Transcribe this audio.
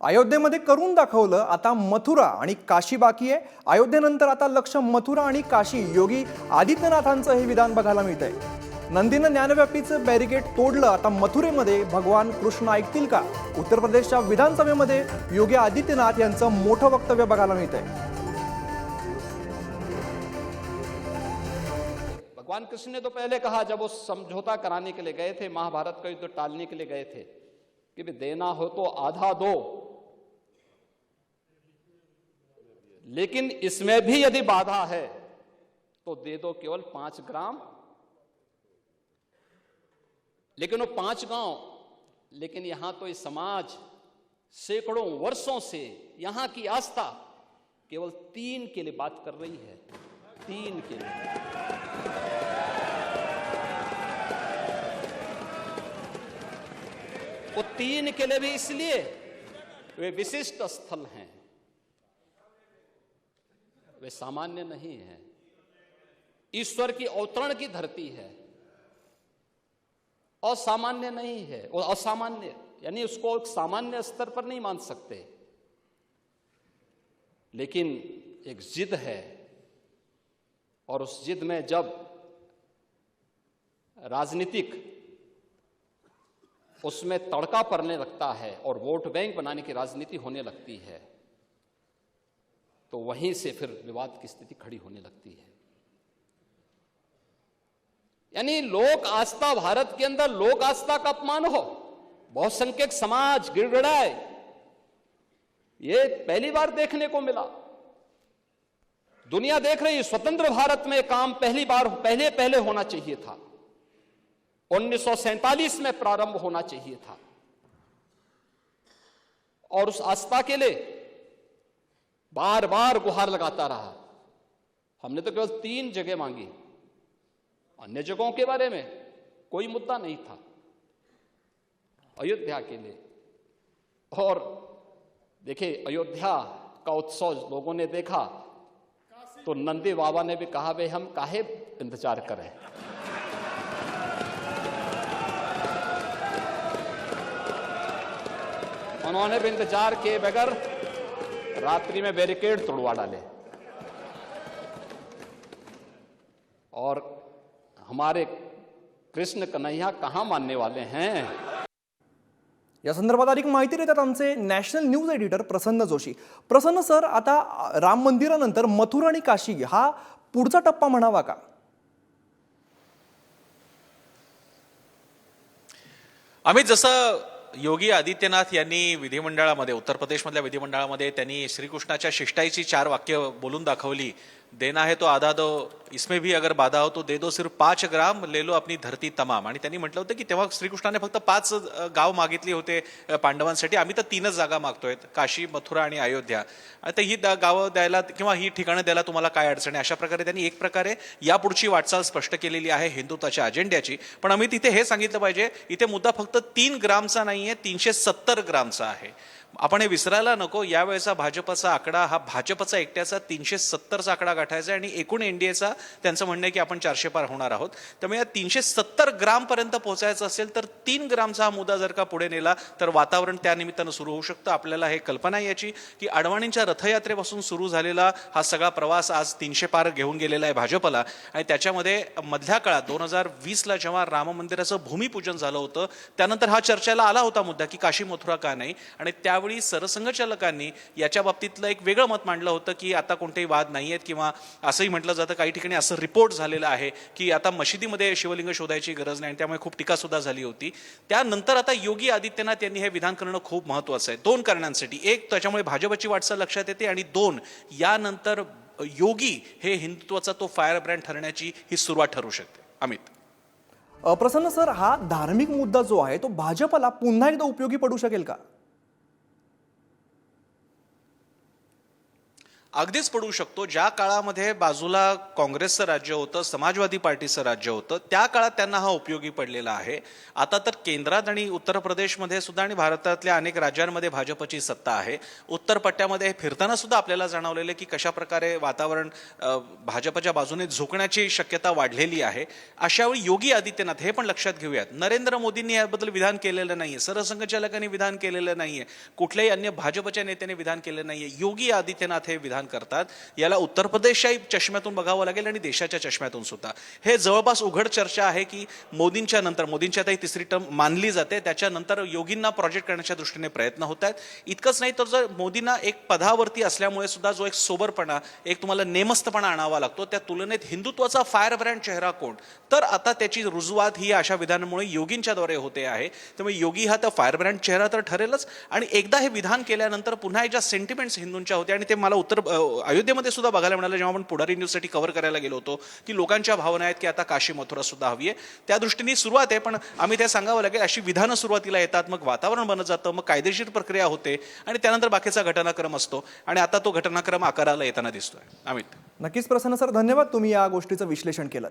अयोध्येमध्ये करून दाखवलं, आता मथुरा आणि काशी बाकी आहे। अयोध्येनंतर आता लक्ष मथुरा आणि काशी। योगी आदित्यनाथांचं हे विधान बघायला मिळतंय। नंदीनं ज्ञानव्यापीचं बॅरिकेड तोडलं, आता मथुरेमध्ये भगवान कृष्ण ऐकतील का? उत्तर प्रदेशच्या विधानसभेमध्ये योगी आदित्यनाथ यांचं मोठं वक्तव्य बघायला मिळतंय। भगवान कृष्ण ने तो पहले कहा, जब वो समझौता कराने के लिए गए थे, महाभारत का युद्ध टालने के लिए गए थे, कि भी देना हो तो आधा दो, लेकिन इसमें भी यदि बाधा है तो दे दो केवल 5 ग्राम। लेकिन वो 5 गांव, लेकिन यहां तो ये समाज सैकड़ों वर्षों से यहां की आस्था केवल 3 के लिए बात कर रही है। 3 के लिए। वो 3 के लिए भी इसलिए वे विशिष्ट स्थल हैं, वे सामान्य नहीं है। ईश्वर की अवतरण की धरती है, असामान्य नहीं है। वो असामान्य यानी उसको एक सामान्य स्तर पर नहीं मान सकते, लेकिन एक जिद है, और उस जिद में जब राजनीतिक उसमें तड़का पड़ने लगता है और वोट बैंक बनाने की राजनीति होने लगती है, तो वहीं से फिर विवाद की स्थिति खड़ी होने लगती है। यानी लोक आस्था, भारत के अंदर लोक आस्था का अपमान हो, बहुसंख्यक समाज गिड़गिड़ाए, ये पहली बार देखने को मिला। दुनिया देख रही, स्वतंत्र भारत में काम पहले होना चाहिए था। 1947 में प्रारंभ होना चाहिए था, और उस आस्था के लिए बार बार गुहार लगाता रहा। हमने तो केवल 3 जगह मांगी, अन्य जगहों के बारे में कोई मुद्दा नहीं था। अयोध्या के लिए, और देखिए अयोध्या का उत्सव लोगों ने देखा तो नंदी बाबा ने भी कहा, भाई हम काहे इंतजार करें। उन्होंने भी इंतजार किए बगैर रात्रि में बैरिकेड तोड़वा डाले, और हमारे कृष्ण कन्हैया कहां मानने वाले हैं। या संदर्भात अधिक माहिती देतात आमचे नॅशनल न्यूज एडिटर प्रसन्न जोशी। प्रसन्न सर, आता राम मंदिरानंतर मथुरा आणि काशी हा पुढचा टप्पा म्हणावा का? आम्ही जसं योगी आदित्यनाथ यांनी विधिमंडळामध्ये, उत्तर प्रदेशमधल्या विधिमंडळामध्ये त्यांनी श्रीकृष्णाच्या शिष्टाईची 4 वाक्य बोलून दाखवली। देना है तो आधा दो, इसमें भी अगर बाधा हो तो दे दो, सिर्फ 5 ग्राम ले लो अपनी धरती तमाम। आणि त्यांनी म्हटलं होतं की तेव्हा श्रीकृष्णाने फक्त 5 गाव मागितली होते पांडवांसाठी, आम्ही तर 3च जागा मागतोय, काशी, मथुरा आणि अयोध्या। आता ही गावं द्यायला किंवा ही ठिकाणं द्यायला तुम्हाला काय अडचण आहे, अशा प्रकारे त्यांनी एक प्रकारे यापुढची वाटचाल स्पष्ट केलेली आहे हिंदुत्वाच्या अजेंड्याची। पण आम्ही तिथे हे सांगितलं पाहिजे, इथे मुद्दा फक्त 3 ग्रामचा नाहीये, 370 ग्रामचा आहे। आपण हे विसरायला नको, यावेळेचा भाजपचा आकडा हा भाजपचा एकट्याचा 370चा आकडा गाठायचा आहे, आणि एकूण एनडीएचा त्यांचं म्हणणं आहे की आपण 400 पार होणार आहोत। त्यामुळे या 370 ग्राम पर्यंत पोहोचायचं असेल तर 3 ग्रामचा हा मुद्दा जर का पुढे नेला तर वातावरण त्या निमित्तानं सुरू होऊ शकतं। आपल्याला हे कल्पना आहे याची की अडवाणींच्या रथयात्रेपासून सुरू झालेला हा सगळा प्रवास आज 300 पार घेऊन गेलेला आहे भाजपला, आणि त्याच्यामध्ये मधल्या काळात 2020ला जेव्हा राम मंदिराचं भूमिपूजन झालं होतं, त्यानंतर हा चर्चेला आला होता मुद्दा की काशी मथुरा का नाही, आणि त्यावेळी सरसंघचालकांनी याच्या बाबतीतलं एक वेगळं मत मांडलं होतं की आता कोणतेही वाद नाही आहेत, किंवा असंही म्हटलं जातं काही ठिकाणी असं रिपोर्ट झालेलं आहे की आता मशिदीमध्ये शिवलिंग शोधायची गरज नाही, त्यामुळे खूप टीका सुद्धा झाली होती। त्यानंतर आता योगी आदित्यनाथ यांनी हे विधान करणं खूप महत्त्वाचं आहे 2 कारणांसाठी। एक, त्याच्यामुळे भाजपची वाटचाल लक्षात येते, आणि 2, यानंतर योगी हे हिंदुत्वाचा तो फायर ब्रँड ठरण्याची ही सुरुवात ठरू शकते। अमित, प्रसन्न सर, हा धार्मिक मुद्दा जो आहे तो भाजपला पुन्हा एकदा उपयोगी पडू शकेल का? अगदीच पडू शकतो. ज्या काळामध्ये बाजूला काँग्रेसचं राज्य होतं, समाजवादी पार्टीचं राज्य होतं, त्या काळात त्यांना हा उपयोगी पडलेला आहे. आता तर केंद्रात आणि उत्तर प्रदेशमध्ये सुद्धा आणि भारतातल्या अनेक राज्यांमध्ये भाजपची सत्ता आहे. उत्तर पट्ट्यामध्ये फिरताना सुद्धा आपल्याला जाणवलेलं की कशा प्रकारे वातावरण भाजपच्या बाजूने झुकण्याची शक्यता वाढलेली आहे. अशावेळी योगी आदित्यनाथ, हे पण लक्षात घेऊयात, नरेंद्र मोदींनी याबद्दल विधान केलेलं नाहीये, सरसंघचालकांनी विधान केलेलं नाहीये, कुठल्याही अन्य भाजपच्या नेत्याने विधान केलेलं नाहीये. योगी आदित्यनाथ हे विधान करतात. याला उत्तर प्रदेशच्या चष्म्यातून बघावं लागेल आणि देशाच्या चष्म्यातून सुद्धा. हे जवळपास उघड चर्चा आहे की मोदींची आता ही तिसरी टर्म मानली जाते, त्याच्यानंतर योगींना प्रोजेक्ट करण्याच्या दृष्टीने प्रयत्न होत आहेत. इतकंच नाही तर जर मोदींना एक पदावरती असल्यामुळे सुद्धा जो एक सोबरपणा, एक तुम्हाला नेमस्तपणा आणावा लागतो, त्या तुलनेत हिंदुत्वाचा फायर ब्रँड चेहरा कोण, तर आता त्याची रुजवात ही अशा विधानामुळे योगींच्याद्वारे होते आहे. त्यामुळे योगी हा तर फायर ब्रँड चेहरा तर ठरेलच, आणि एकदा हे विधान केल्यानंतर पुन्हा ज्या सेंटिमेंट्स हिंदूंच्या होत्या, आणि ते मला अयोध्येमध्ये सुद्धा बघायला मिळालं जेव्हा आपण पुढारी न्यूजसाठी कव्हर करायला गेलो होतो, की लोकांच्या भावना आहेत की आता काशी मथुरा सुद्धा हवी आहे. त्या दृष्टीने सुरुवात आहे, पण आम्ही ते सांगावं लागेल अशी विधानं सुरुवातीला येतात, मग वातावरण बनत जातं, मग कायदेशीर प्रक्रिया होते आणि त्यानंतर बाकीचा घटनाक्रम असतो, आणि आता तो घटनाक्रम आकाराला येताना दिसतोय. अमित. नक्कीच प्रसन्न सर, धन्यवाद, तुम्ही या गोष्टीचं विश्लेषण केलं.